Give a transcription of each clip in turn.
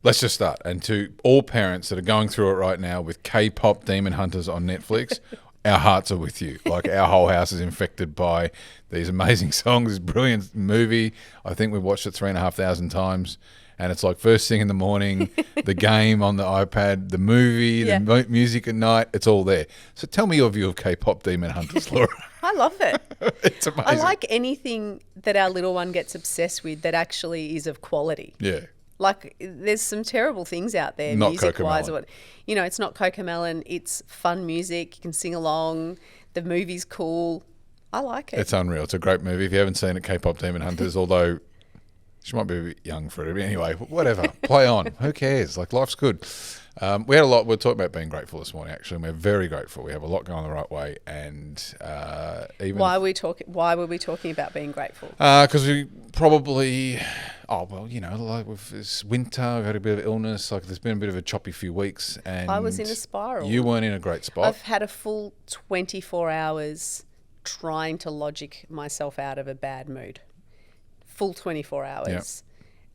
Let's just start. And to all parents that are going through it right now with K-pop Demon Hunters on Netflix, our hearts are with you. Like, our whole house is infected by these amazing songs, this brilliant movie. I think we've watched it 3,500 times. And it's like first thing in the morning, the game on the iPad, the movie, the music at night, it's all there. So tell me your view of K-pop Demon Hunters, Laura. I love it. It's amazing. I like anything that our little one gets obsessed with that actually is of quality. Yeah. Like, there's some terrible things out there, Not music-wise. Cocomelon. It's not Cocomelon. It's fun music. You can sing along. The movie's cool. I like it. It's unreal. It's a great movie. If you haven't seen it, K-pop Demon Hunters, although she might be a bit young for it. But anyway, whatever. Play on. Who cares? Like, life's good. We had a lot. We're talking about being grateful this morning, actually. And we're very grateful. We have a lot going the right way. And even why were we talking about being grateful? Because we probably, like it's winter, we've had a bit of illness. Like, there's been a bit of a choppy few weeks. And I was in a spiral. You weren't in a great spot. I've had a full 24 hours trying to logic myself out of a bad mood. Full 24 hours. Yep.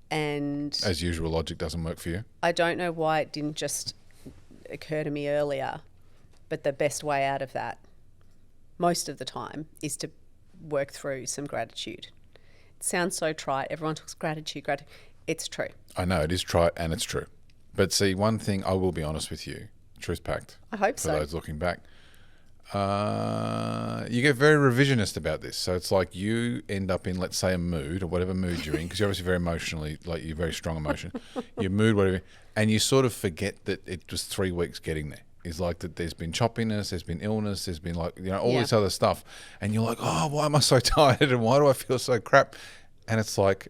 And as usual, logic doesn't work for you. I don't know why it didn't just occur to me earlier, but the best way out of that most of the time is to work through some gratitude. It sounds so trite. Everyone talks gratitude. It's true. I know, it is trite and it's true. But see, one thing, I will be honest with you, truth pact. I hope for so. those looking back. You get very revisionist about this. So it's like you end up in, let's say, a mood or whatever mood you're in, because you're obviously very emotionally, like, you're very strong emotion. Your mood, whatever, and you sort of forget that it was 3 weeks getting there. It's like that there's been choppiness, there's been illness, there's been all this other stuff. And you're like, oh, why am I so tired and why do I feel so crap? And it's like,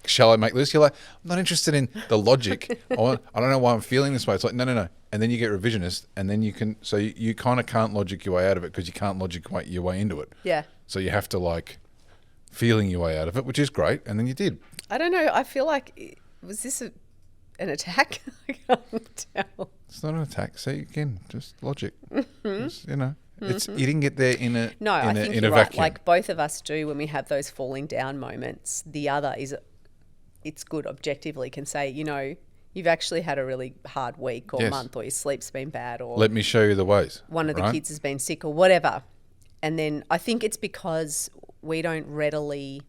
shall I make this? You're like, I'm not interested in the logic. I don't know why I'm feeling this way. It's like, no. And then you get revisionist, and then you kind of can't logic your way out of it because you can't logic your way into it. Yeah. So you have to feeling your way out of it, which is great. And then you did. I don't know. I feel like, was this an attack? I can't tell. It's not an attack. See, again, just logic. Just, it's, you didn't get there in a No, I think in you're a right. vacuum. Like, both of us do when we have those falling down moments. The other is, it's good objectively, can say, you've actually had a really hard week or month, or your sleep's been bad, or let me show you the ways. one of the kids has been sick or whatever. And then I think it's because we don't readily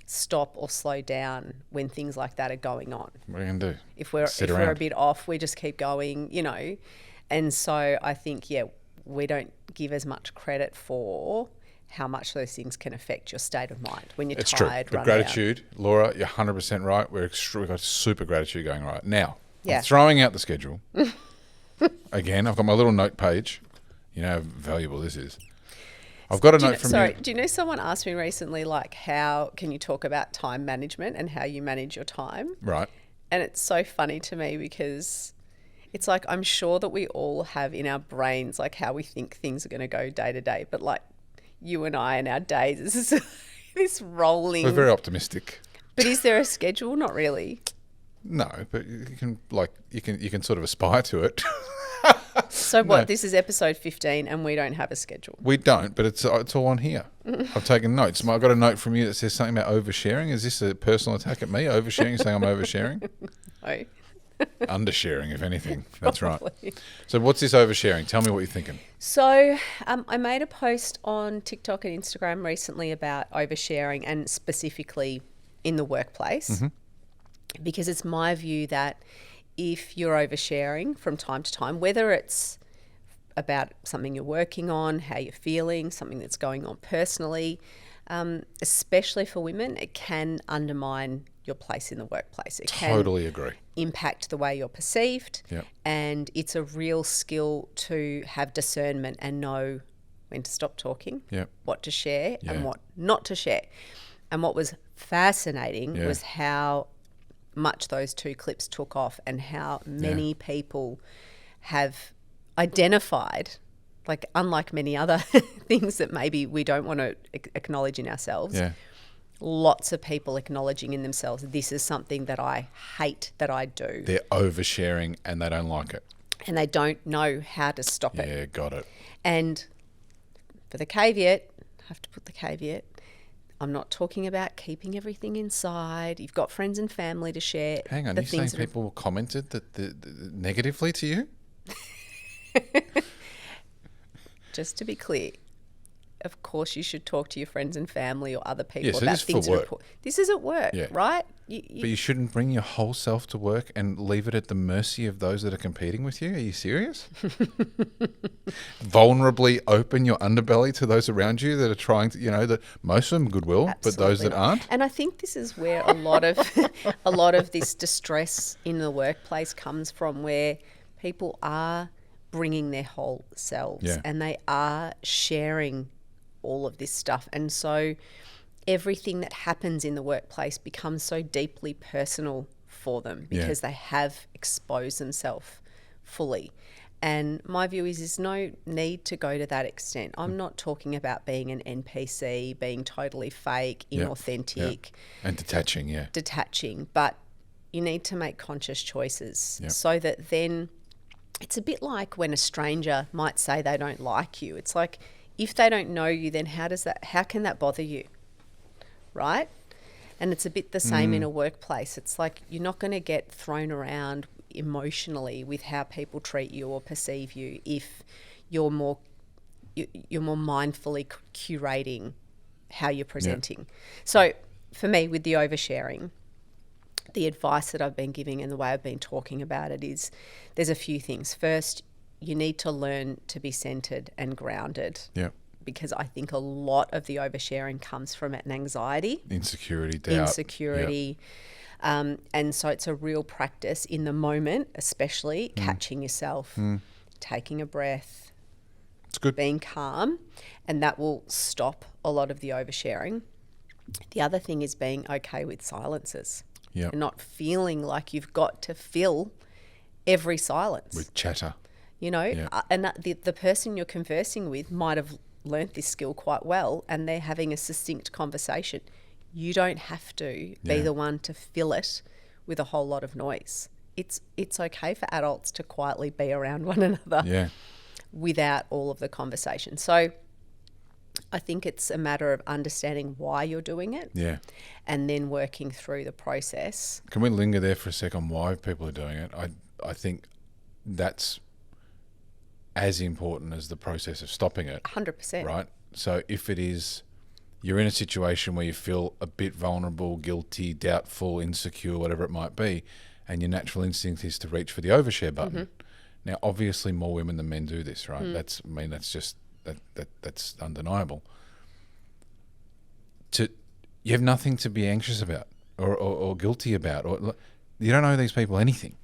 stop or slow down when things like that are going on. What are you going to do? If we're a bit off, we just keep going, And so I think, we don't give as much credit for how much those things can affect your state of mind when you're tired. It's true. But gratitude, Laura, you're 100% right. We've got super gratitude going right now. I'm throwing out the schedule. Again, I've got my little note page. You know how valuable this is. I've got a note from you. Sorry, do you know someone asked me recently, how can you talk about time management and how you manage your time? Right. And it's so funny to me because it's like, I'm sure that we all have in our brains, how we think things are going to go day to day. But you and I in our days, this is this rolling. We're very optimistic. But is there a schedule? Not really. No, but you can sort of aspire to it. So what? No. This is episode 15 and we don't have a schedule. We don't, but it's all on here. I've taken notes. I've got a note from you that says something about oversharing. Is this a personal attack at me? Oversharing, saying I'm oversharing? No. Undersharing, if anything. That's right. So what's this oversharing? Tell me what you're thinking. So I made a post on TikTok and Instagram recently about oversharing, and specifically in the workplace, because it's my view that if you're oversharing from time to time, whether it's about something you're working on, how you're feeling, something that's going on personally, especially for women, it can undermine your place in the workplace. It totally agree. Impact the way you're perceived. Yep. And it's a real skill to have discernment and know when to stop talking, what to share and what not to share. And what was fascinating was how much those two clips took off and how many people have identified, unlike many other things that maybe we don't want to acknowledge in ourselves, lots of people acknowledging in themselves, this is something that I hate that I do. They're oversharing and they don't like it. And they don't know how to stop it. Yeah, got it. And for the caveat, I have to put the caveat, I'm not talking about keeping everything inside. You've got friends and family to share. Hang on, you're saying people commented negatively to you? Just to be clear, of course you should talk to your friends and family or other people so about this things. For work. This is at work, right? But you shouldn't bring your whole self to work and leave it at the mercy of those that are competing with you. Are you serious? Vulnerably open your underbelly to those around you that are trying to, that most of them goodwill, Absolutely but those that aren't. And I think this is where a lot of this distress in the workplace comes from, where people are bringing their whole selves and they are sharing all of this stuff. And so everything that happens in the workplace becomes so deeply personal for them because they have exposed themselves fully. And my view is there's no need to go to that extent. I'm not talking about being an NPC, being totally fake, inauthentic. And detaching, Detaching. But you need to make conscious choices so that then it's a bit like when a stranger might say they don't like you. It's like, if they don't know you, then how can that bother you? Right? And it's a bit the same in a workplace. It's like you're not going to get thrown around emotionally with how people treat you or perceive you if you're more mindfully curating how you're presenting. So for me, with the oversharing, the advice that I've been giving and the way I've been talking about it is there's a few things. First, you need to learn to be centered and grounded. Yeah. Because I think a lot of the oversharing comes from an anxiety. Insecurity, doubt. And so it's a real practice in the moment, especially catching yourself, taking a breath. It's good. Being calm, and that will stop a lot of the oversharing. The other thing is being okay with silences. Yeah. And not feeling like you've got to fill every silence. With chatter. And the person you're conversing with might have learnt this skill quite well and they're having a succinct conversation. You don't have to be the one to fill it with a whole lot of noise. It's okay for adults to quietly be around one another without all of the conversation. So I think it's a matter of understanding why you're doing it and then working through the process. Can we linger there for a second on why people are doing it? I think that's as important as the process of stopping it. 100%. Right? So if it is, you're in a situation where you feel a bit vulnerable, guilty, doubtful, insecure, whatever it might be, and your natural instinct is to reach for the overshare button. Now, obviously more women than men do this, right? That's undeniable. You have nothing to be anxious about or guilty about, or you don't owe these people anything,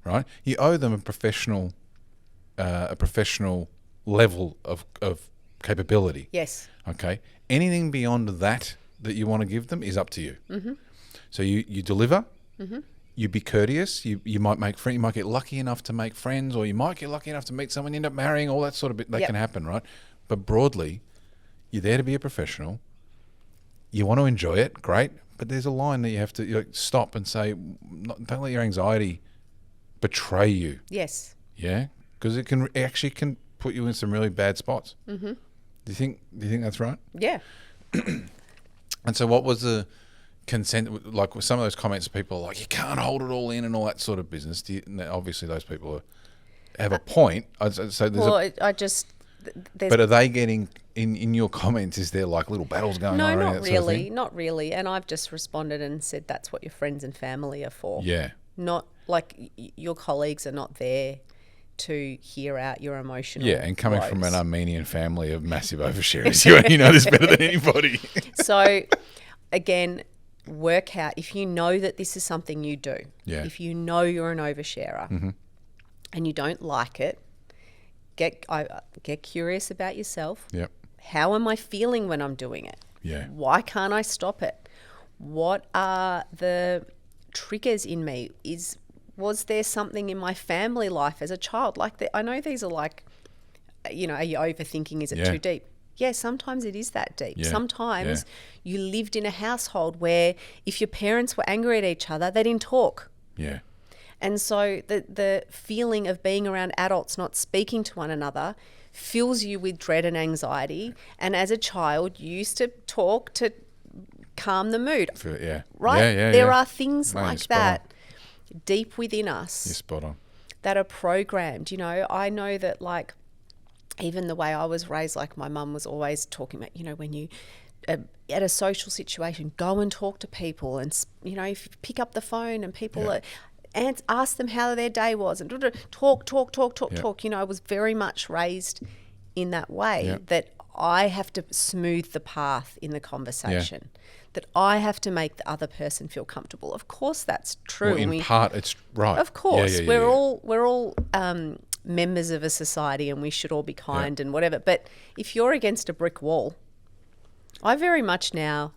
right? You owe them a professional level of capability. Yes. Okay. Anything beyond that you want to give them is up to you. So you deliver. You be courteous. You might make friends. You might get lucky enough to make friends, or you might get lucky enough to meet someone you end up marrying. All that sort of bit that can happen, right? But broadly, you're there to be a professional. You want to enjoy it, great. But there's a line that you have to stop and say, don't let your anxiety betray you. Yes. Yeah, because it actually can put you in some really bad spots. Do you think that's right? Yeah. And so, what was the consent? Like with some of those comments, people are like, you can't hold it all in and all that sort of business. Obviously, those people have a point. But are they getting in your comments? Is there like little battles going on? No, not really. And I've just responded and said that's what your friends and family are for. Yeah. Not like your colleagues are not there to hear out your emotional. Yeah, and coming from an Armenian family of massive oversharers, you know this better than anybody. So, again, work out if you know that this is something you do. Yeah. If you know you're an oversharer and you don't like it, get curious about yourself. Yep. How am I feeling when I'm doing it? Yeah. Why can't I stop it? What are the triggers in me? Was there something in my family life as a child? I know these are like, are you overthinking? Is it too deep? Yeah, sometimes it is that deep. Yeah. Sometimes you lived in a household where if your parents were angry at each other, they didn't talk. Yeah. And so the feeling of being around adults not speaking to one another fills you with dread and anxiety. And as a child, you used to talk to calm the mood. Yeah. Right? Yeah. There are things No, like that deep within us. You're spot on. That are programmed. You know, I know that, like, even the way I was raised, like my mum was always talking about, you know, when you at a social situation, go and talk to people, and, you know, pick up the phone and people and ask them how their day was, and talk. You know, I was very much raised in that way, that I have to smooth the path in the conversation, that I have to make the other person feel comfortable. Of course, that's true. Well, in part, it's right. Of course, we're all members of a society, and we should all be kind and whatever. But if you're against a brick wall, I very much now,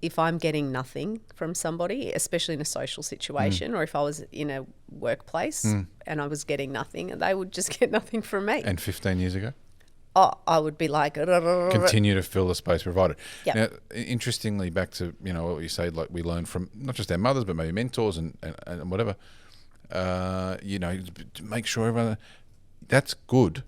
if I'm getting nothing from somebody, especially in a social situation, or if I was in a workplace and I was getting nothing, they would just get nothing from me. And 15 years ago? Oh, I would be like... Continue to fill the space provided. Yep. Now, interestingly, back to, you know, what you say, like we learn from not just our mothers, but maybe mentors and whatever, you know, to make sure everyone... That's good.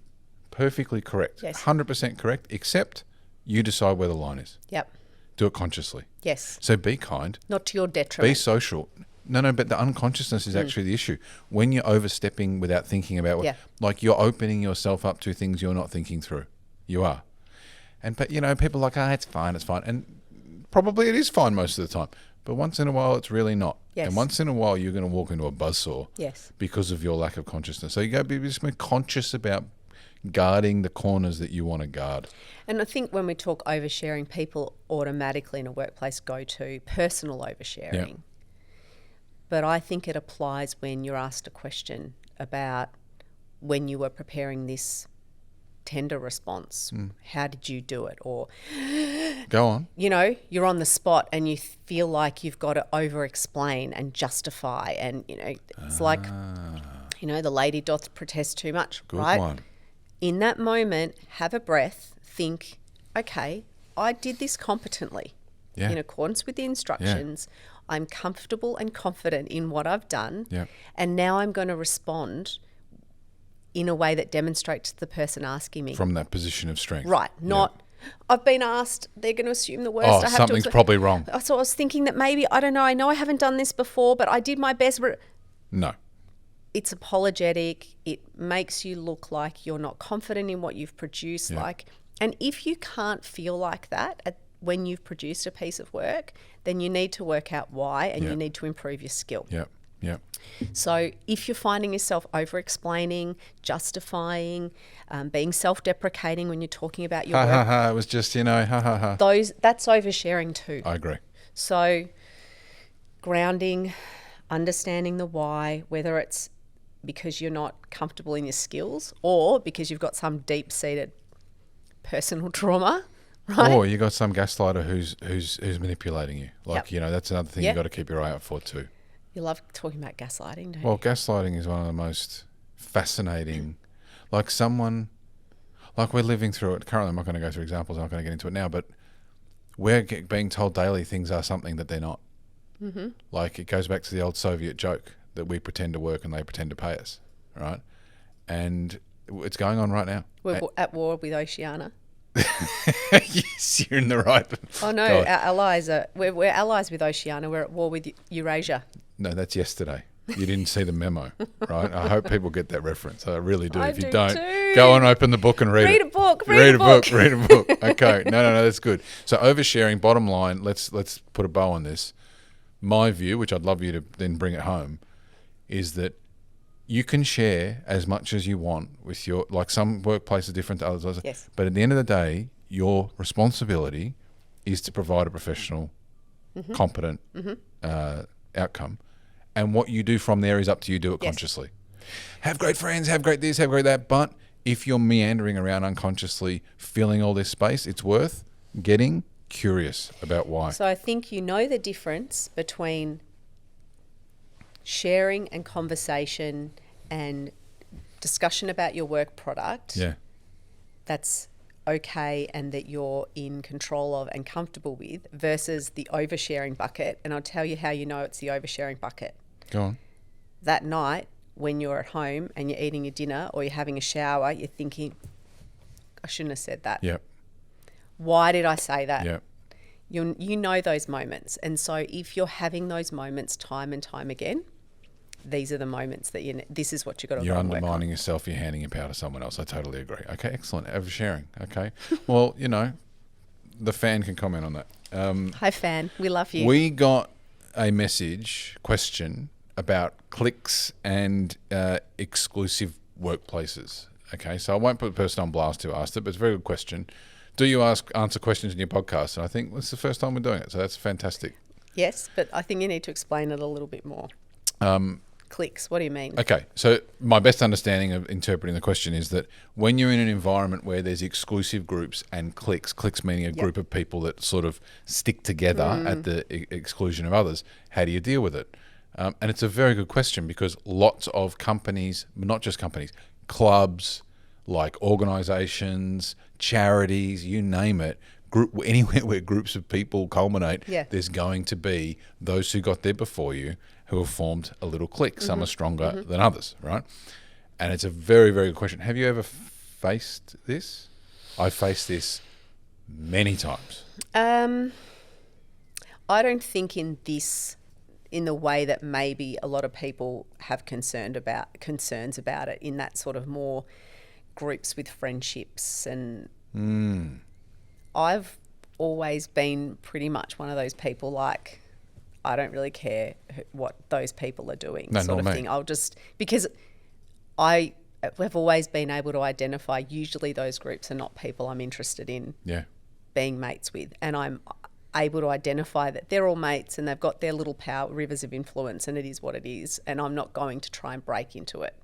Perfectly correct. Yes. 100% correct, except you decide where the line is. Yep. Do it consciously. Yes. So be kind. Not to your detriment. Be social. No, but the unconsciousness is actually the issue. When you're overstepping without thinking about what, like you're opening yourself up to things you're not thinking through. You are. But, you know, people are like, it's fine. And probably it is fine most of the time. But once in a while, it's really not. Yes. And once in a while, you're going to walk into a buzzsaw because of your lack of consciousness. So you got to be just more conscious about guarding the corners that you want to guard. And I think when we talk oversharing, people automatically in a workplace go to personal oversharing. Yeah. But I think it applies when you're asked a question about when you were preparing this tender response. How did you do it? Or, go on. You know, you're on the spot and you feel like you've got to over-explain and justify. And, you know, it's like, you know, the lady doth protest too much, Good right? one. In that moment, have a breath, think, okay, I did this competently in accordance with the instructions. I'm comfortable and confident in what I've done. And now I'm going to respond in a way that demonstrates to the person asking me. From that position of strength. Right. Not, I've been asked, they're going to assume the worst. Oh, something's probably wrong. So I was thinking that maybe, I don't know, I know I haven't done this before, but I did my best. No. It's apologetic. It makes you look like you're not confident in what you've produced. And if you can't feel like that when you've produced a piece of work, then you need to work out why, and you need to improve your skill. So if you're finding yourself over-explaining, justifying, being self-deprecating when you're talking about your work. It was just, you know, That's oversharing too. I agree. So grounding, understanding the why, whether it's because you're not comfortable in your skills or because you've got some deep-seated personal trauma, right? Or you got some gaslighter who's manipulating you. Like, you know, that's another thing you got to keep your eye out for too. You love talking about gaslighting, don't you? Well, gaslighting is one of the most fascinating. Like someone, like we're living through it currently. I'm not going to go through examples. I'm not going to get into it now, but we're being told daily things are something that they're not. Mm-hmm. Like it goes back to the old Soviet joke that we pretend to work and they pretend to pay us, right? And it's going on right now. We're at war with Oceania. Yes, you're in the right. Oh no, our allies are. We're allies with Oceania. We're at war with Eurasia. No, that's yesterday. You didn't see the memo, right? I hope people get that reference. I really do. If you don't, go and open the book and read it. Read a book. Read a book. Okay. No, that's good. So oversharing, bottom line, let's put a bow on this. My view, which I'd love you to then bring it home, is that you can share as much as you want with your, like some workplaces are different to others. Yes. But at the end of the day, your responsibility is to provide a professional, competent outcome. And what you do from there is up to you. Do it consciously. Have great friends, have great this, have great that. But if you're meandering around unconsciously, filling all this space, it's worth getting curious about why. So I think you know the difference between sharing and conversation and discussion about your work product. Yeah. That's okay and that you're in control of and comfortable with versus the oversharing bucket. And I'll tell you how you know it's the oversharing bucket. Go on. That night when you're at home and you're eating your dinner or you're having a shower, you're thinking, I shouldn't have said that. Yep. Why did I say that? Yep. You know those moments. And so if you're having those moments time and time again, these are the moments that this is what you've got to You're go and work on. undermining yourself, you're handing your power to someone else. I totally agree. Okay, excellent. Oversharing. Okay. Well, the fan can comment on that. Hi, fan. We love you. We got a question about cliques and exclusive workplaces. Okay, so I won't put the person on blast who asked it, but it's a very good question. Do you answer questions in your podcast? And I think it's the first time we're doing it, so that's fantastic. Yes, but I think you need to explain it a little bit more. Cliques, what do you mean? Okay, so my best understanding of interpreting the question is that when you're in an environment where there's exclusive groups and cliques meaning a group of people that sort of stick together at the exclusion of others, how do you deal with it? And it's a very good question because lots of companies, not just companies, clubs, like organisations, charities, you name it, anywhere where groups of people culminate, there's going to be those who got there before you who have formed a little clique. Some are stronger than others, right? And it's a very, very good question. Have you ever faced this? I faced this many times. I don't think in the way that maybe a lot of people have concerns about it, in that sort of more groups with friendships. And I've always been pretty much one of those people, like, I don't really care what those people are doing, sort of thing. Because I have always been able to identify, usually those groups are not people I'm interested in being mates with. And I'm able to identify that they're all mates and they've got their little power rivers of influence, and it is what it is. And I'm not going to try and break into it.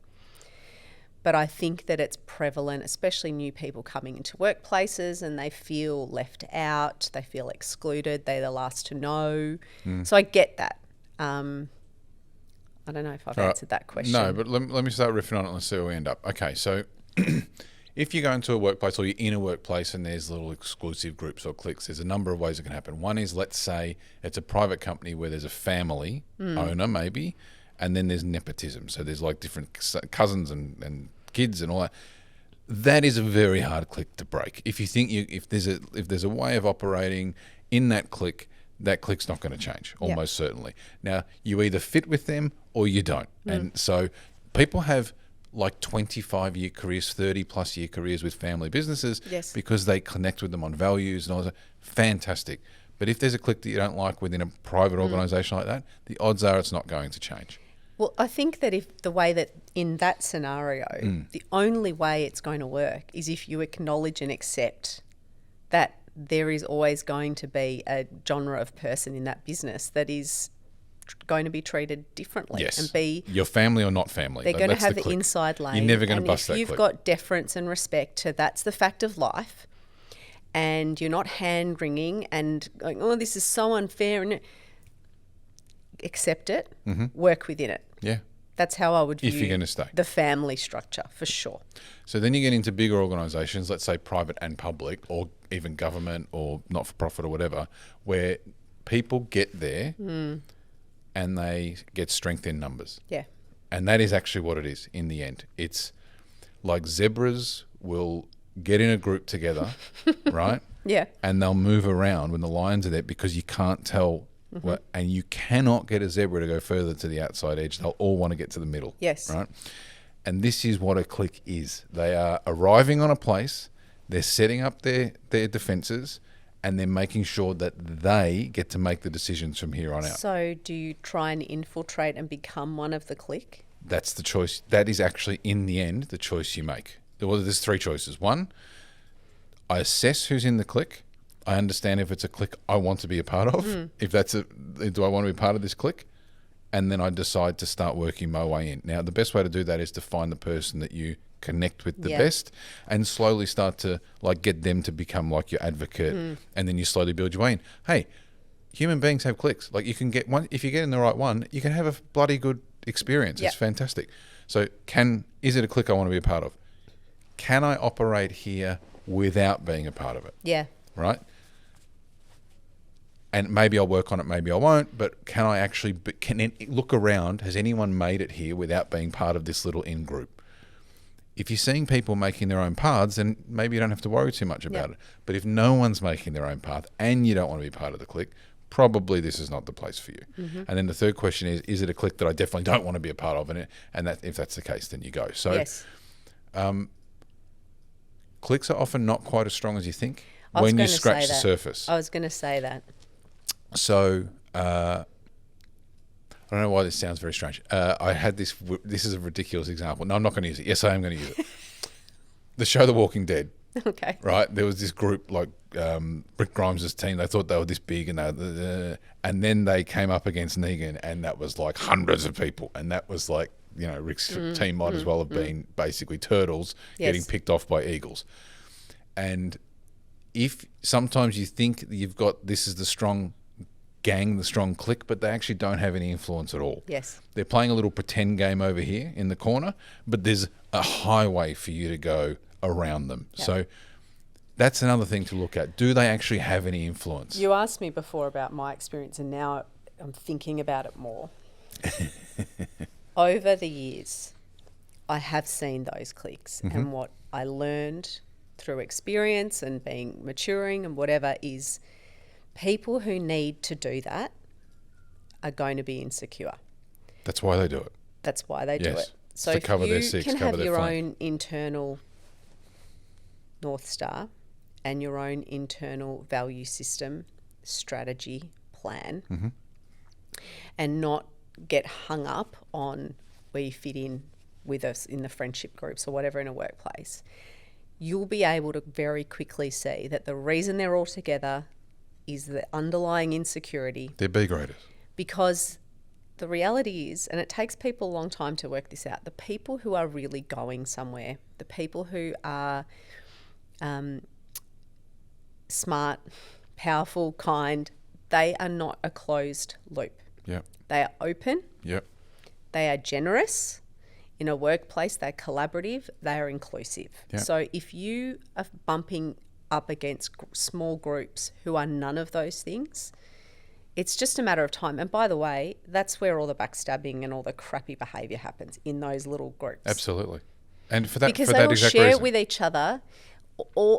But I think that it's prevalent, especially new people coming into workplaces, and they feel left out, they feel excluded, they're the last to know. So I get that. I don't know if I've answered that question. No, but let me start riffing on it and let's see where we end up. Okay, so if you go into a workplace or you're in a workplace and there's little exclusive groups or cliques, there's a number of ways it can happen. One is, let's say it's a private company where there's a family owner maybe, and then there's nepotism. So there's like different cousins and kids and all that. That is a very hard clique to break. If you think if there's a way of operating in that clique's not going to change, almost certainly. Now, you either fit with them or you don't. And so people have like 25-year careers, 30-plus year careers with family businesses because they connect with them on values and all that. Fantastic. But if there's a clique that you don't like within a private organisation like that, the odds are it's not going to change. Well, I think that if the way that in that scenario, the only way it's going to work is if you acknowledge and accept that there is always going to be a genre of person in that business that is going to be treated differently. Yes. And be your family or not family. They're going to have the inside lane. You're never going to bust that clique. If you've got deference and respect to that's the fact of life, and you're not hand-wringing and going, oh, this is so unfair, and accept it, work within it. Yeah. That's how I would view if you're going to stay. The family structure, for sure. So then you get into bigger organisations, let's say private and public, or even government or not-for-profit or whatever, where people get there and they get strength in numbers. Yeah. And that is actually what it is in the end. It's like zebras will get in a group together, right? Yeah. And they'll move around when the lions are there because you can't tell. And you cannot get a zebra to go further to the outside edge. They'll all want to get to the middle. Yes. Right? And this is what a clique is. They are arriving on a place, they're setting up their defences, and they're making sure that they get to make the decisions from here on out. So do you try and infiltrate and become one of the clique? That's the choice. That is actually, in the end, the choice you make. Well, there's three choices. One, I assess who's in the clique. I understand if it's a clique I want to be a part of. Do I want to be part of this clique? And then I decide to start working my way in. Now, the best way to do that is to find the person that you connect with the best and slowly start to like get them to become like your advocate. And then you slowly build your way in. Hey, human beings have cliques. Like you can get one, if you get in the right one, you can have a bloody good experience. It's fantastic. So is it a clique I want to be a part of? Can I operate here without being a part of it? Yeah. Right? And maybe I'll work on it, maybe I won't, but can I actually look around? Has anyone made it here without being part of this little in-group? If you're seeing people making their own paths, then maybe you don't have to worry too much about it. But if no one's making their own path and you don't want to be part of the clique, probably this is not the place for you. And then the third question is it a clique that I definitely don't want to be a part of? And that, if that's the case, then you go. So cliques are often not quite as strong as you think when you scratch the surface. I was going to say that. So I don't know why this sounds very strange. I had this is a ridiculous example. No, I'm not going to use it. Yes, I am going to use it. The show The Walking Dead. Okay. Right? There was this group like Rick Grimes' team. They thought they were this big, and then they came up against Negan, and that was like hundreds of people. And that was like, you know, Rick's team might as well have been basically turtles getting picked off by eagles. And if sometimes you think you've got this is the strong gang, the strong clique, but they actually don't have any influence at all. Yes. They're playing a little pretend game over here in the corner, but there's a highway for you to go around them. Yep. So that's another thing to look at. Do they actually have any influence? You asked me before about my experience, and now I'm thinking about it more. Over the years, I have seen those cliques, and what I learned through experience and being maturing and whatever is people who need to do that are going to be insecure. That's why they do it. That's why they do it. So if you can have your own internal North Star and your own internal value system, strategy, plan, and not get hung up on where you fit in with us in the friendship groups or whatever in a workplace, you'll be able to very quickly see that the reason they're all together is the underlying insecurity. They're B graders. Because the reality is, and it takes people a long time to work this out, the people who are really going somewhere, the people who are smart, powerful, kind, they are not a closed loop. Yep. They are open. Yep. They are generous. In a workplace, they're collaborative. They are inclusive. Yep. So if you are bumping up against small groups who are none of those things, it's just a matter of time. And by the way, that's where all the backstabbing and all the crappy behaviour happens, in those little groups. Absolutely. And for that, because for they that will exact share reason. with each other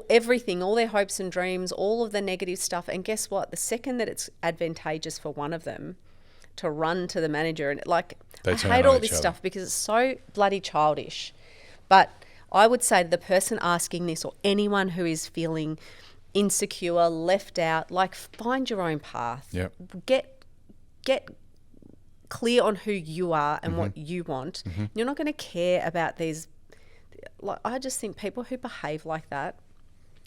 everything, all their hopes and dreams, all of the negative stuff. And guess what? The second that it's advantageous for one of them to run to the manager, and I hate all this stuff because it's so bloody childish. But I would say to the person asking this, or anyone who is feeling insecure, left out, like, find your own path. Yep. Get clear on who you are and what you want. You're not going to care about these. Like, I just think people who behave like that,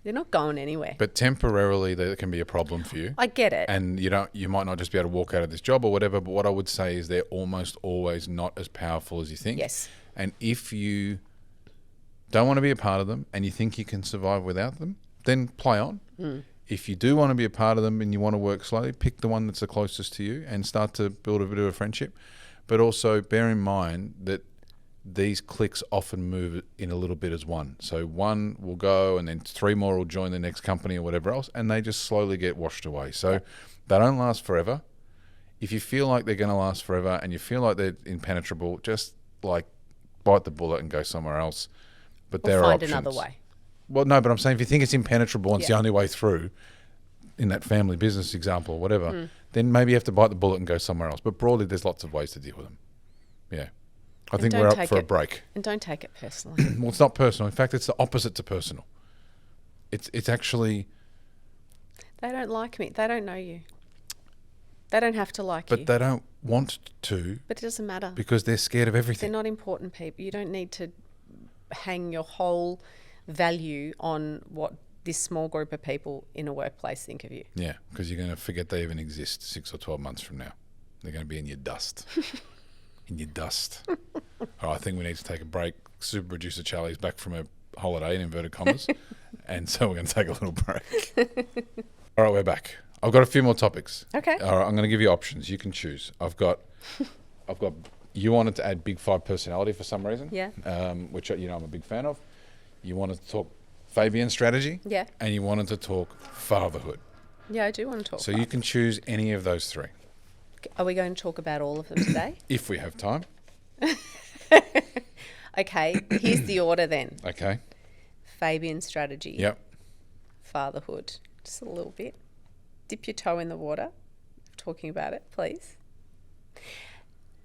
they're not going anywhere. But temporarily, that can be a problem for you. I get it. And you might not just be able to walk out of this job or whatever. But what I would say is they're almost always not as powerful as you think. Yes. And if you don't want to be a part of them and you think you can survive without them, then play on. If you do want to be a part of them and you want to work slowly, pick the one that's the closest to you and start to build a bit of a friendship. But also bear in mind that these cliques often move in a little bit as one. So one will go and then three more will join the next company or whatever else, and they just slowly get washed away. So they don't last forever. If you feel like they're going to last forever and you feel like they're impenetrable, just like bite the bullet and go somewhere else. But there are options. Find another way. Well, no, but I'm saying if you think it's impenetrable and it's the only way through, in that family business example or whatever, then maybe you have to bite the bullet and go somewhere else. But broadly, there's lots of ways to deal with them. Yeah. I think we're up for a break. And don't take it personally. Well, it's not personal. In fact, it's the opposite to personal. It's actually... They don't like me. They don't know you. They don't have to like you. But they don't want to. But it doesn't matter. Because they're scared of everything. They're not important people. You don't need to hang your whole value on what this small group of people in a workplace think of you. Yeah, because you're going to forget they even exist 6 or 12 months from now. They're going to be in your dust. In your dust. All right, I think we need to take a break. Super producer Charlie's back from a holiday in inverted commas, and so we're going to take a little break. All right, we're back. I've got a few more topics. Okay. All right, I'm going to give you options. You can choose. I've got. You wanted to add Big Five personality for some reason. Yeah. Which I'm a big fan of. You wanted to talk Fabian Strategy. Yeah. And you wanted to talk fatherhood. Yeah, I do want to talk. So you can choose any of those three. Are we going to talk about all of them today? If we have time. Okay, here's the order then. Okay. Fabian Strategy. Yep. Fatherhood. Just a little bit. Dip your toe in the water. Talking about it, please.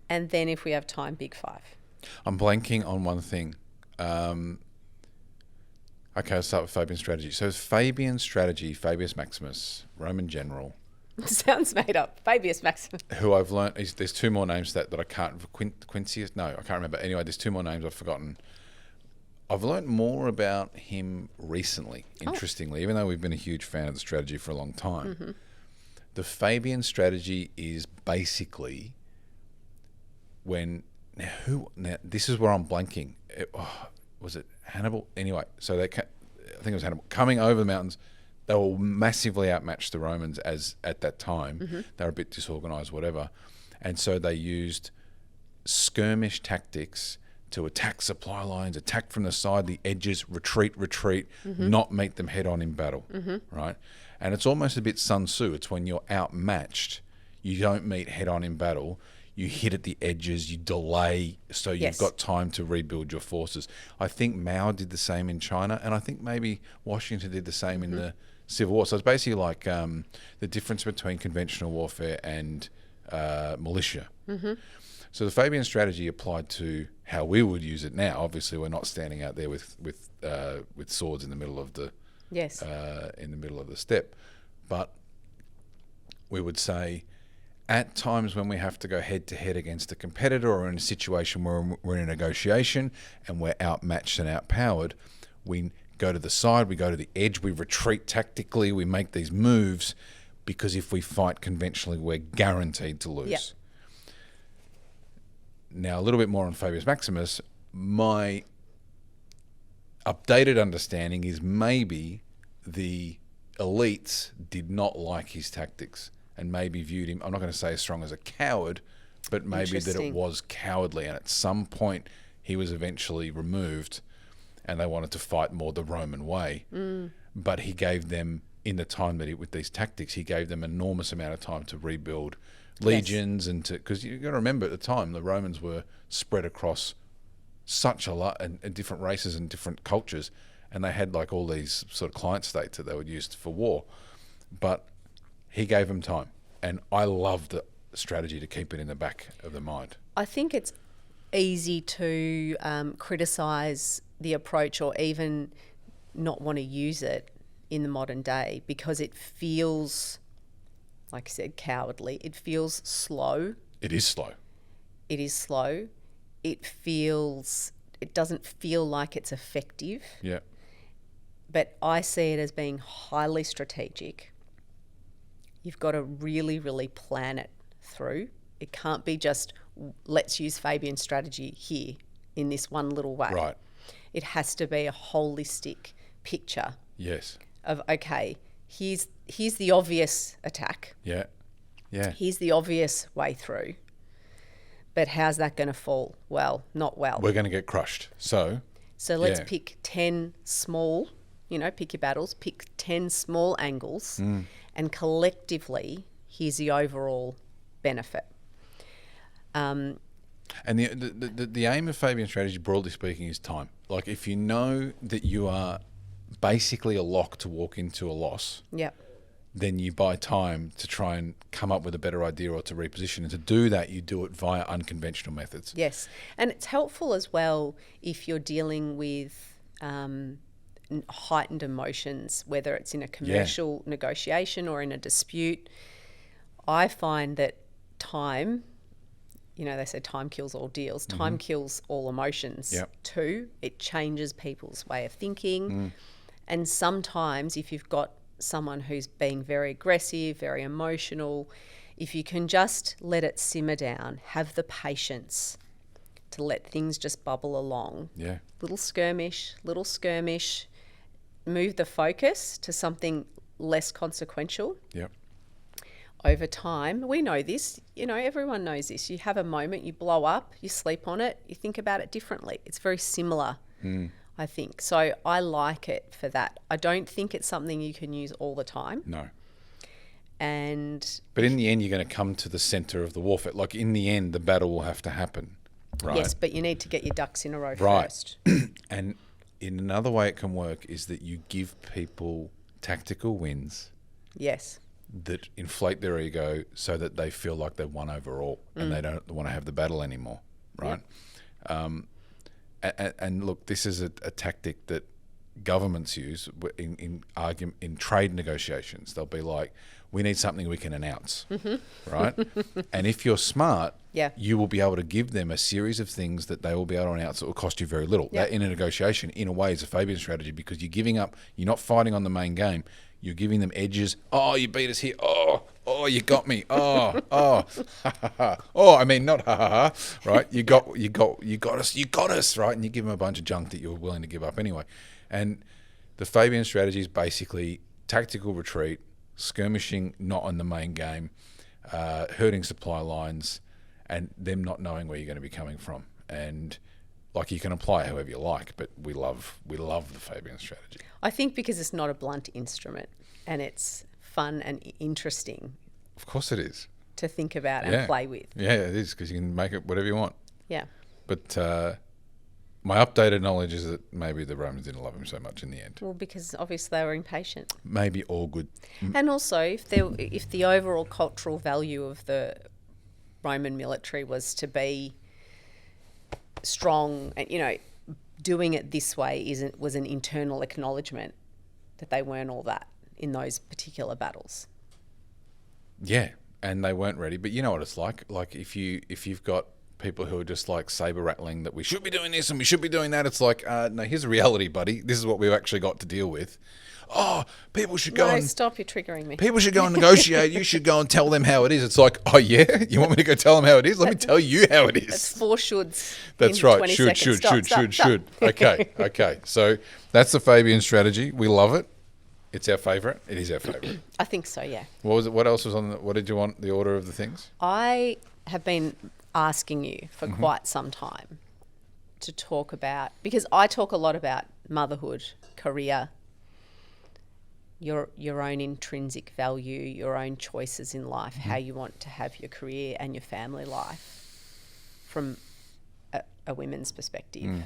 And then if we have time, Big Five. I'm blanking on one thing. Okay, I'll start with Fabian Strategy. So Fabian Strategy, Fabius Maximus, Roman general. Sounds made up. Fabius Maximus. Who I've learnt, there's two more names that I can't, Quintius? No, I can't remember. Anyway, there's two more names I've forgotten. I've learnt more about him recently, interestingly, even though we've been a huge fan of the strategy for a long time. Mm-hmm. The Fabian Strategy is basically now this is where I'm blanking. Was it Hannibal? Anyway, so I think it was Hannibal. Coming over the mountains, they were massively outmatched the Romans as at that time. Mm-hmm. They were a bit disorganized, whatever. And so they used skirmish tactics to attack supply lines, attack from the side, the edges, retreat, mm-hmm. not meet them head on in battle, mm-hmm. right? And it's almost a bit Sun Tzu. It's when you're outmatched, you don't meet head on in battle. You hit at the edges, you delay, so you've got time to rebuild your forces. I think Mao did the same in China, and I think maybe Washington did the same in the Civil War. So it's basically like the difference between conventional warfare and militia. Mm-hmm. So the Fabian Strategy applied to how we would use it now. Obviously, we're not standing out there with swords in the middle of the steppe, but we would say, at times when we have to go head-to-head against a competitor or in a situation where we're in a negotiation and we're outmatched and outpowered, we go to the side, we go to the edge, we retreat tactically, we make these moves, because if we fight conventionally, we're guaranteed to lose. Yep. Now, a little bit more on Fabius Maximus. My updated understanding is maybe the elites did not like his tactics and maybe viewed him, I'm not going to say as strong as a coward, but maybe that it was cowardly. And at some point, he was eventually removed and they wanted to fight more the Roman way. Mm. But he gave them, in the time that with these tactics, he gave them an enormous amount of time to rebuild legions and because you've got to remember at the time, the Romans were spread across such a lot and different races and different cultures. And they had like all these sort of client states that they would use for war. But he gave them time, and I love the strategy to keep it in the back of the mind. I think it's easy to criticise the approach or even not want to use it in the modern day because it feels, like I said, cowardly. It feels slow. It is slow. It is slow. It doesn't feel like it's effective. Yeah. But I see it as being highly strategic. You've got to really, really plan it through. It can't be just, let's use Fabian Strategy here in this one little way. Right. It has to be a holistic picture. Yes. Of, okay, here's the obvious attack. Yeah. Yeah. Here's the obvious way through. But how's that going to fall? Well, not well. We're going to get crushed. So let's pick 10 small, pick your battles, pick 10 small angles, and collectively, here's the overall benefit. And the aim of Fabian Strategy, broadly speaking, is time. Like if you know that you are basically a lock to walk into a loss, then you buy time to try and come up with a better idea or to reposition. And to do that, you do it via unconventional methods. Yes. And it's helpful as well if you're dealing with heightened emotions, whether it's in a commercial negotiation or in a dispute. I find that time, they say time kills all deals. Time kills all emotions too. It changes people's way of thinking. And sometimes if you've got someone who's being very aggressive, very emotional, if you can just let it simmer down, have the patience to let things just bubble along. Yeah. Little skirmish, move the focus to something less consequential. Yep. Over time, we know this, everyone knows this. You have a moment, you blow up, you sleep on it, you think about it differently. It's very similar, I think. So I like it for that. I don't think it's something you can use all the time. No. But in the end, you're going to come to the center of the warfare. Like in the end, the battle will have to happen. right? Yes, but you need to get your ducks in a row Right. first. And in another way it can work is that you give people tactical wins Yes. that inflate their ego so that they feel like they've won overall and they don't want to have the battle anymore, right? Yep. And look, this is a tactic that governments use in trade negotiations. They'll be like, we need something we can announce, right? And if you're smart, you will be able to give them a series of things that they will be able to announce that will cost you very little. That in a negotiation, in a way, is a Fabian strategy, because you're giving up, you're not fighting on the main game, you're giving them edges. Oh, you beat us here. Oh, you got me. Oh, ha ha ha. Oh, I mean, not ha ha ha, right? You got us, right? And you give them a bunch of junk that you're willing to give up anyway. And the Fabian strategy is basically tactical retreat, skirmishing not on the main game, hurting supply lines, and them not knowing where you're going to be coming from. And like, you can apply it however you like, but we love the Fabian strategy. I think because it's not a blunt instrument and it's fun and interesting. Of course it is. To think about and play with. Yeah, it is, because you can make it whatever you want. Yeah. But my updated knowledge is that maybe the Romans didn't love him so much in the end. Well, because obviously they were impatient. Maybe all good. And also, if the overall cultural value of the Roman military was to be strong, and doing it this way was an internal acknowledgement that they weren't all that in those particular battles. Yeah, and they weren't ready. But you know what it's like. Like, if you've got people who are just like saber rattling that we should be doing this and we should be doing that, it's like, no, here's the reality, buddy. This is what we've actually got to deal with. Oh, people should go and... stop, you're triggering me. People should go and negotiate. You should go and tell them how it is. It's like, oh yeah? You want me to go tell them how it is? Let me tell you how it is. That's 4 shoulds. That's right. Should. Okay. So that's the Fabian strategy. We love it. It's our favourite. It is our favourite. I think so, yeah. What was it? What else was on what did you want, the order of the things? I have been asking you for quite some time to talk about, because I talk a lot about motherhood, career, your own intrinsic value, your own choices in life, how you want to have your career and your family life from a women's perspective.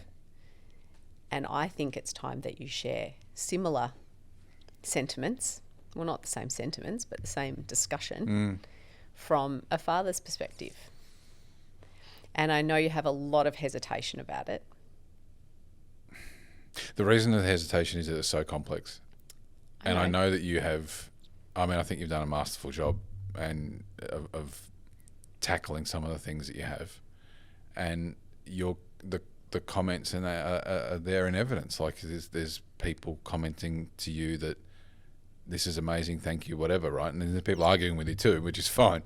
And I think it's time that you share similar sentiments, well, not the same sentiments, but the same discussion from a father's perspective. And I know you have a lot of hesitation about it. The reason of the hesitation is that it's so complex. And I know that you have, I think you've done a masterful job of tackling some of the things that you have. And the comments and are there in evidence. Like, there's people commenting to you that this is amazing, thank you, whatever, right? And then there's people arguing with you too, which is fine.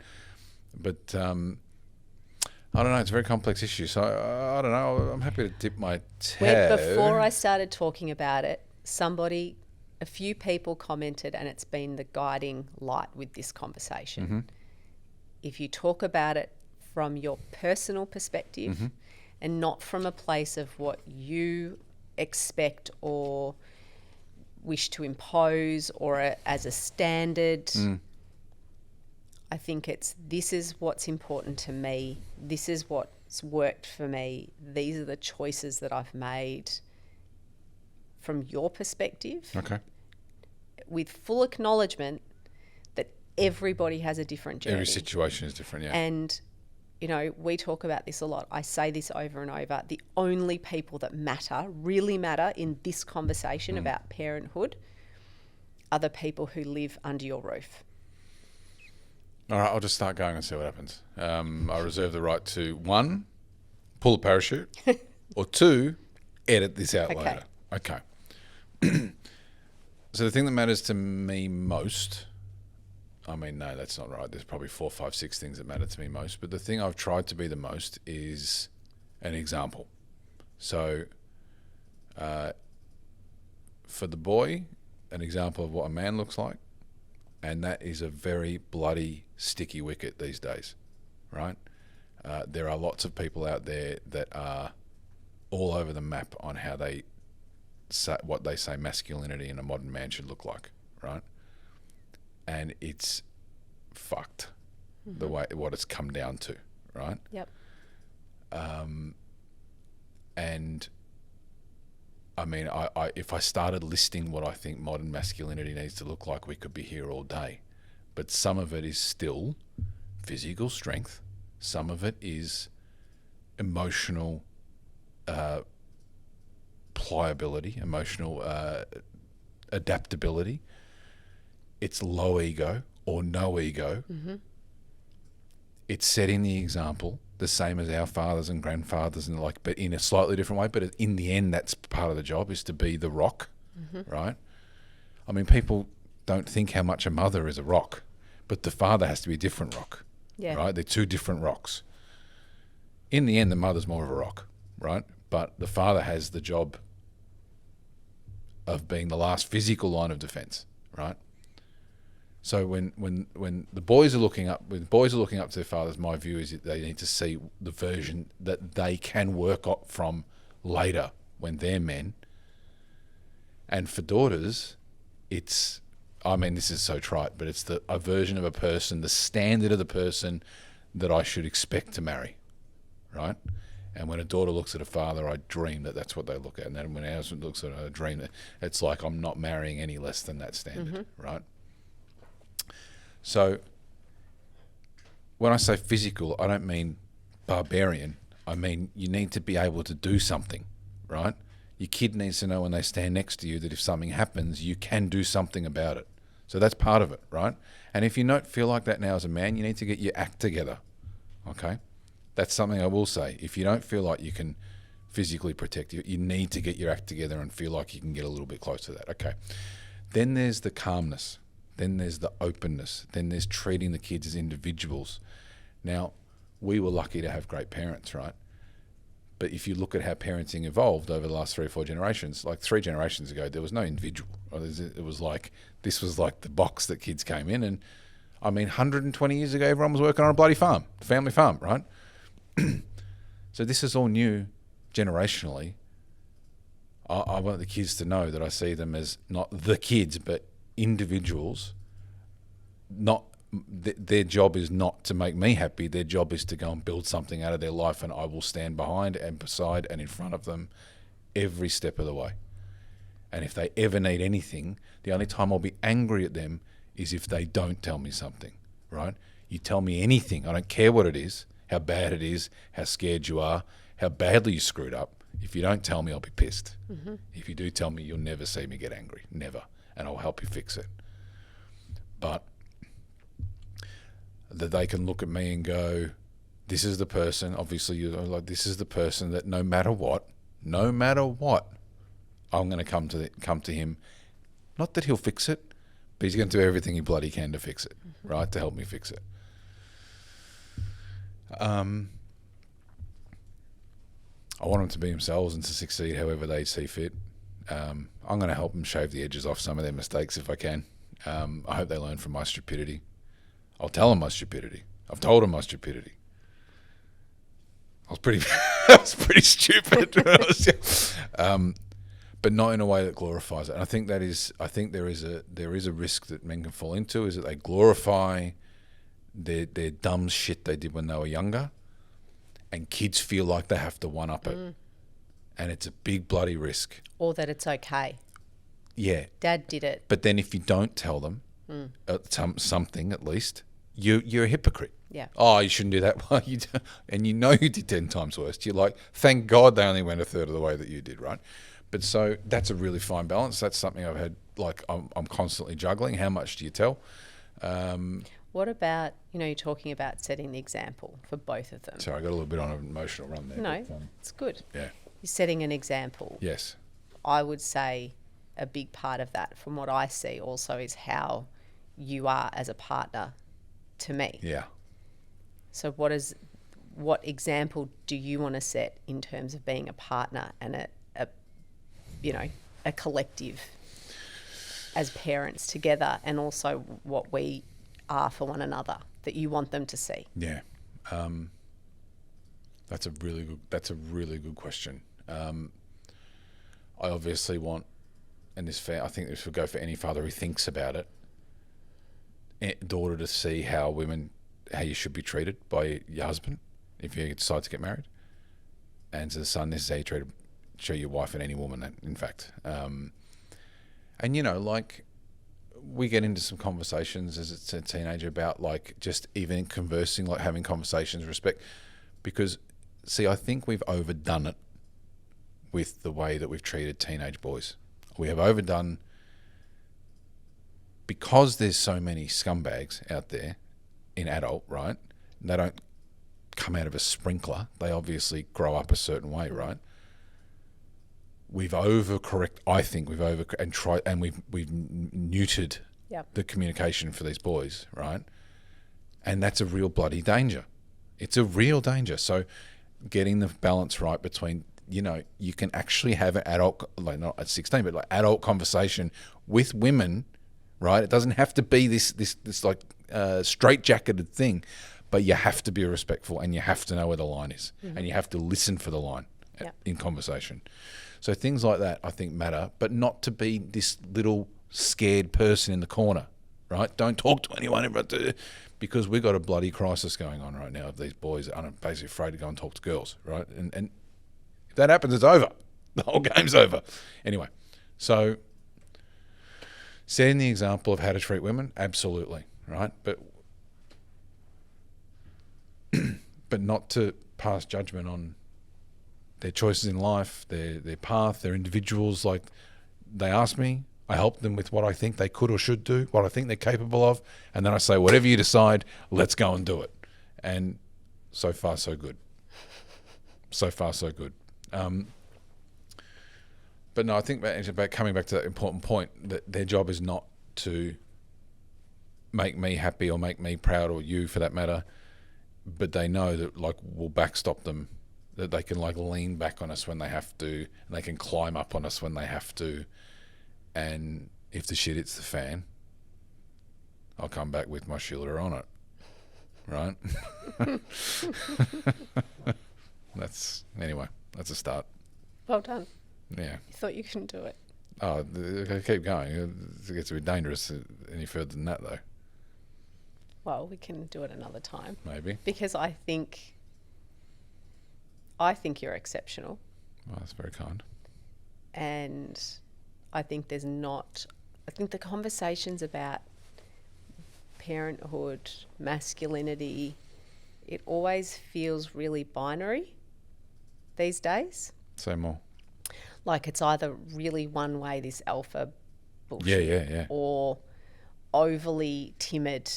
But I don't know, it's a very complex issue. So I don't know, I'm happy to dip my toe. Before I started talking about it, a few people commented, and it's been the guiding light with this conversation. If you talk about it from your personal perspective and not from a place of what you expect or wish to impose or as a standard, I think this is what's important to me. This is what's worked for me. These are the choices that I've made from your perspective. Okay. With full acknowledgement that everybody has a different journey. Every situation is different, yeah. And, we talk about this a lot. I say this over and over. The only people that really matter in this conversation about parenthood are the people who live under your roof. All right, I'll just start going and see what happens. I reserve the right to, 1, pull a parachute, or 2, edit this out later. Okay. So the thing that matters to me most, no, that's not right. There's probably 4, 5, 6 things that matter to me most. But the thing I've tried to be the most is an example. So for the boy, an example of what a man looks like. And that is a very bloody, sticky wicket these days, right? There are lots of people out there that are all over the map on how they say, what they say masculinity in a modern man should look like, right? And it's fucked, the way what it's come down to, right? Yep. And I mean, I if I started listing what I think modern masculinity needs to look like, we could be here all day. But some of it is still physical strength. Some of it is emotional pliability, emotional adaptability. It's low ego or no ego. Mm-hmm. It's setting the example, the same as our fathers and grandfathers and like, but in a slightly different way. But in the end, that's part of the job, is to be the rock, mm-hmm. right? I mean, people don't think how much a mother is a rock, but the father has to be a different rock, right? They're two different rocks. In the end, the mother's more of a rock, right? But the father has the job of being the last physical line of defense, right? So when the boys are looking up, to their fathers, my view is that they need to see the version that they can work up from later when they're men. And for daughters, it's, I mean, this is so trite, but it's a version of a person, the standard of the person that I should expect to marry, right? And when a daughter looks at a father, I dream that that's what they look at. And then when our husband looks at her, I dream that it's like I'm not marrying any less than that standard, mm-hmm. right? So when I say physical, I don't mean barbarian. I mean you need to be able to do something, right? Your kid needs to know when they stand next to you that if something happens, you can do something about it. So that's part of it, right? And if you don't feel like that now as a man, you need to get your act together, okay? That's something I will say. If you don't feel like you can physically protect you, you need to get your act together and feel like you can get a little bit close to that. Okay. Then there's the calmness. Then there's the openness. Then there's treating the kids as individuals. Now, we were lucky to have great parents, right? But if you look at how parenting evolved over the last 3 or 4 generations, like 3 generations ago, there was no individual. It was like, this was like the box that kids came in. And I mean, 120 years ago, everyone was working on a bloody farm, family farm, right? So this is all new generationally. I want the kids to know that I see them as not the kids, but individuals. Not their job is not to make me happy. Their job is to go and build something out of their life, and I will stand behind and beside and in front of them every step of the way. And if they ever need anything, the only time I'll be angry at them is if they don't tell me something, right? You tell me anything, I don't care what it is, how bad it is, how scared you are, how badly you screwed up. If you don't tell me, I'll be pissed. Mm-hmm. If you do tell me, you'll never see me get angry, never, and I'll help you fix it. But that they can look at me and go, this is the person, obviously you're like, this is the person that no matter what, I'm going to come to him. Not that he'll fix it, but he's going to do everything he bloody can to fix it, mm-hmm. right, to help me fix it. I want them to be themselves and to succeed however they see fit. I'm going to help them shave the edges off some of their mistakes if I can. I hope they learn from my stupidity. I'll tell them my stupidity. I've told them my stupidity. I was pretty stupid. But not in a way that glorifies it. And I think there is a risk that men can fall into, is that they glorify their dumb shit they did when they were younger, and kids feel like they have to one-up it. And it's a big bloody risk. Or that it's okay. Yeah. Dad did it. But then if you don't tell them something at least, you're a hypocrite. Yeah. Oh, you shouldn't do that. Well, and you know you did 10 times worse. You're like, thank God they only went a third of the way that you did, right? But so that's a really fine balance. That's something I've had, like I'm constantly juggling. How much do you tell? What about, you're talking about setting the example for both of them. Sorry, I got a little bit on an emotional run there. No, it's good. Yeah. You're setting an example. Yes. I would say a big part of that, from what I see also, is how you are as a partner to me. Yeah. So what example do you want to set in terms of being a partner and a collective as parents together, and also what we are for one another that you want them to see? Yeah. That's a really good question. I obviously want, and I think this would go for any father who thinks about it, daughter to see how you should be treated by your husband if you decide to get married. And to the son, this is how you treat your wife and any woman, in fact. And, you know, like, we get into some conversations as it's a teenager about, like, just even conversing, like having conversations, respect. Because, see, I think we've overdone it with the way that we've treated teenage boys. We have overdone, because there's so many scumbags out there in adult, right? They don't come out of a sprinkler. They obviously grow up a certain way, right? We've overcorrect. I think we've we've neutered the communication for these boys, right? And that's a real bloody danger. It's a real danger. So getting the balance right between, you know, you can actually have an adult, like not at 16, but like adult conversation with women, right? It doesn't have to be this like straitjacketed thing, but you have to be respectful and you have to know where the line is, and you have to listen for the line in conversation. So things like that I think matter, but not to be this little scared person in the corner, right? Don't talk to anyone because we've got a bloody crisis going on right now of these boys that are basically afraid to go and talk to girls, right? And if that happens, it's over. The whole game's over. Anyway, so setting the example of how to treat women, absolutely, right? But not to pass judgment on their choices in life, their path, their individuals. Like, they ask me, I help them with what I think they could or should do, what I think they're capable of, and then I say, whatever you decide, let's go and do it. And so far, so good. So far, so good. But no, I think it's about coming back to that important point, that their job is not to make me happy or make me proud, or you for that matter, but they know that, like, we'll backstop them, that they can, like, lean back on us when they have to, and they can climb up on us when they have to. And if the shit hits the fan, I'll come back with my shielder on it, right? That's a start. Well done. Yeah. You thought you couldn't do it. Oh, I keep going. It gets a bit dangerous any further than that, though. Well, we can do it another time. Maybe. Because I think you're exceptional. Well, that's very kind. And I think I think the conversations about parenthood, masculinity, it always feels really binary these days. Say more. Like, it's either really one way, this alpha bullshit, yeah. or overly timid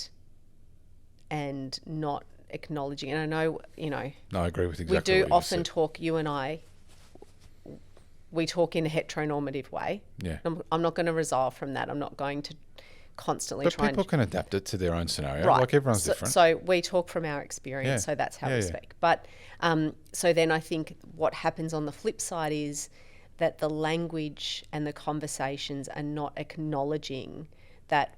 and not acknowledging. And I know, you know, no, I agree with exactly we do what you often said. talk, you and I, we talk in a heteronormative way. Yeah. I'm not going to resolve from that. I'm not going to constantly but try people can adapt it to their own scenario. Right. Like, everyone's different. So we talk from our experience, so that's how we speak. But so then I think what happens on the flip side is that the language and the conversations are not acknowledging that,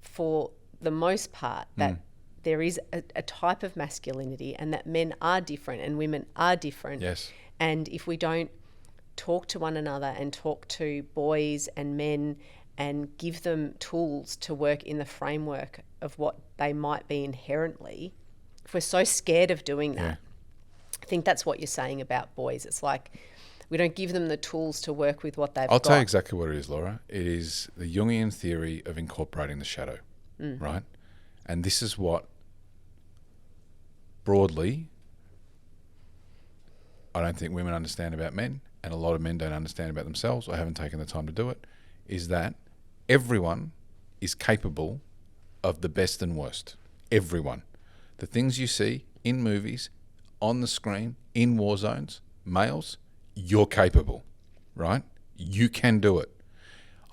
for the most part, that there is a type of masculinity, and that men are different and women are different. Yes. And if we don't talk to one another and talk to boys and men and give them tools to work in the framework of what they might be inherently, if we're so scared of doing that, I think that's what you're saying about boys. It's like, we don't give them the tools to work with what they've got. I'll tell you exactly what it is, Laura. It is the Jungian theory of incorporating the shadow, right? And this is what, broadly, I don't think women understand about men, and a lot of men don't understand about themselves, or haven't taken the time to do it, is that everyone is capable of the best and worst. Everyone. The things you see in movies, on the screen, in war zones, males, you're capable, right? You can do it.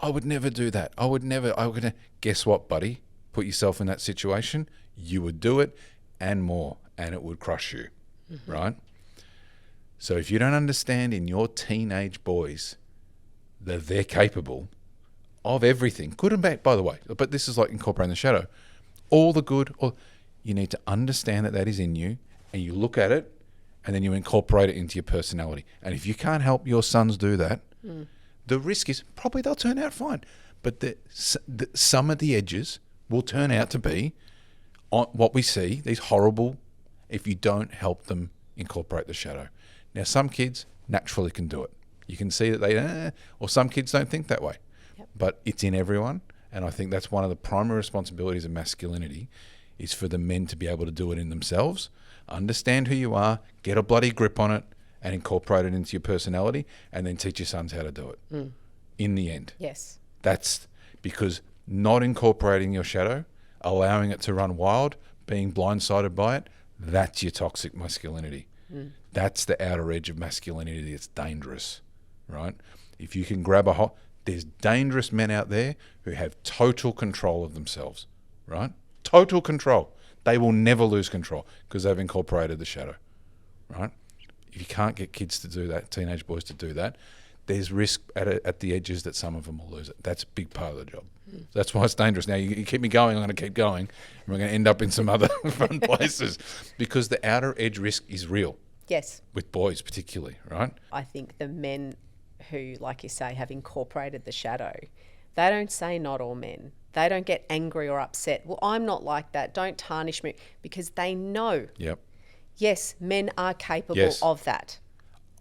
I would never do that. Guess what, buddy? Put yourself in that situation, you would do it and more, and it would crush you, right? So if you don't understand in your teenage boys that they're capable of everything, good and bad, by the way, but this is like incorporating the shadow, all the good, you need to understand that that is in you, and you look at it, and then you incorporate it into your personality. And if you can't help your sons do that, the risk is probably they'll turn out fine. But some of the edges will turn out to be on what we see, these horrible, if you don't help them incorporate the shadow. Now, some kids naturally can do it. You can see that they, or some kids don't think that way. Yep. But it's in everyone. And I think that's one of the primary responsibilities of masculinity is for the men to be able to do it in themselves, understand who you are, get a bloody grip on it, and incorporate it into your personality, and then teach your sons how to do it. In the end. Yes. That's because not incorporating your shadow, allowing it to run wild, being blindsided by it, that's your toxic masculinity. That's the outer edge of masculinity that's dangerous, right? If you can grab there's dangerous men out there who have total control of themselves, right? Total control. They will never lose control because they've incorporated the shadow, right? If you can't get kids to do that, teenage boys to do that, there's risk at the edges that some of them will lose it. That's a big part of the job. That's why it's dangerous. Now, you keep me going, I'm going to keep going, and we're going to end up in some other fun places because the outer edge risk is real. Yes. With boys particularly, right? I think the men who, like you say, have incorporated the shadow, they don't say not all men. They don't get angry or upset. Well, I'm not like that. Don't tarnish me, because they know. Yep. Yes, men are capable of that.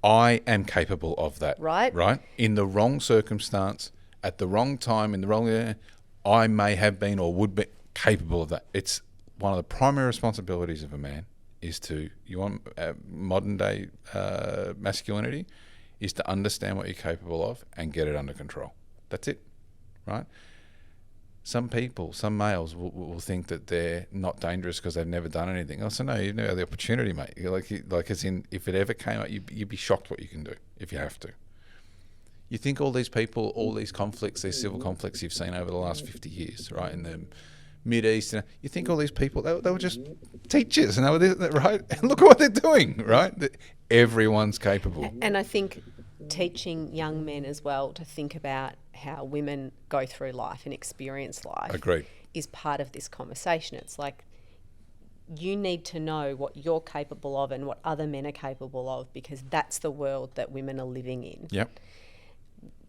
I am capable of that. Right? Right? In the wrong circumstance, at the wrong time, in the wrong I may have been or would be capable of that. It's one of the primary responsibilities of a man is to, you want modern day masculinity, is to understand what you're capable of and get it under control. That's it, right? Some people, some males will think that they're not dangerous because they've never done anything. I said, no, you never had the opportunity, mate. Like as in, if it ever came up, you'd be shocked what you can do if you have to. You think all these people, all these conflicts, these civil conflicts you've seen over the last 50 years, right, in the Mid-East, you think all these people, they were just teachers, and they were, right? And look at what they're doing, right? Everyone's capable. And I think teaching young men as well to think about how women go through life and experience life. Agreed. Is part of this conversation. It's like you need to know what you're capable of and what other men are capable of, because that's the world that women are living in. Yep.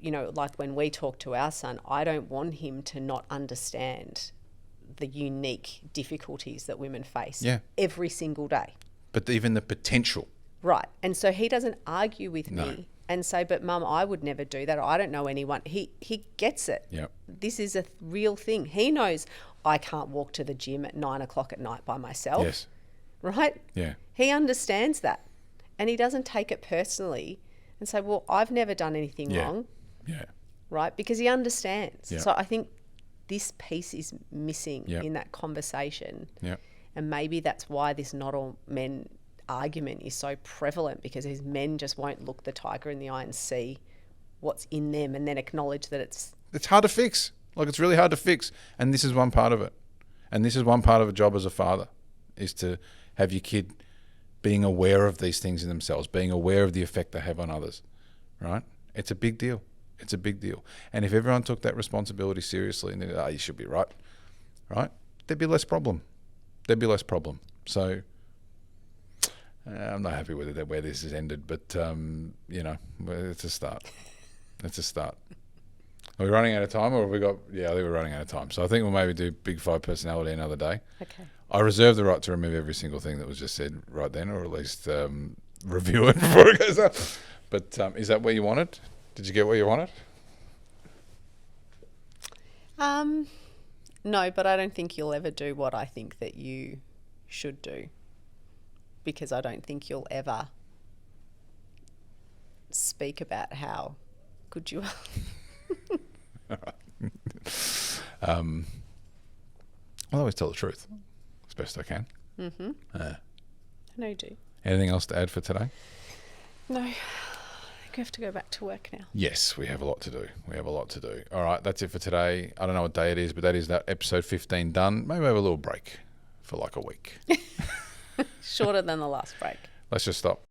You know, like when we talk to our son, I don't want him to not understand the unique difficulties that women face every single day. But even the potential. Right. And so he doesn't argue with me and say, but Mum, I would never do that, or I don't know anyone. He gets it. Yep. This is a real thing. He knows I can't walk to the gym at 9 o'clock at night by myself. Yes. Right? Yeah. He understands that. And he doesn't take it personally and say, well, I've never done anything wrong. Yeah. Right? Because he understands. Yeah. So I think this piece is missing in that conversation. Yeah. And maybe that's why this not all men argument is so prevalent, because these men just won't look the tiger in the eye and see what's in them and then acknowledge that it's hard to fix. Like, it's really hard to fix. And this is one part of it. And this is one part of a job as a father, is to have your kid being aware of these things in themselves, being aware of the effect they have on others, right? It's a big deal. It's a big deal. And if everyone took that responsibility seriously and they're, you should be right, there'd be less problem. So I'm not happy with it, where this has ended, but, it's a start. It's a start. Are we running out of time, or have we got... Yeah, I think we're running out of time. So I think we'll maybe do Big Five personality another day. okay. I reserve the right to remove every single thing that was just said right then, or at least review it before it goes up. But is that where you wanted? Did you get where you wanted? No, but I don't think you'll ever do what I think that you should do, because I don't think you'll ever speak about how good you are. I'll always tell the truth as best I can. Mm-hmm. I know you do. Anything else to add for today? No. I think we have to go back to work now. Yes, we have a lot to do. All right, that's it for today. I don't know what day it is, but that is that episode 15 done. Maybe we have a little break for like a week. Shorter than the last break. Let's just stop.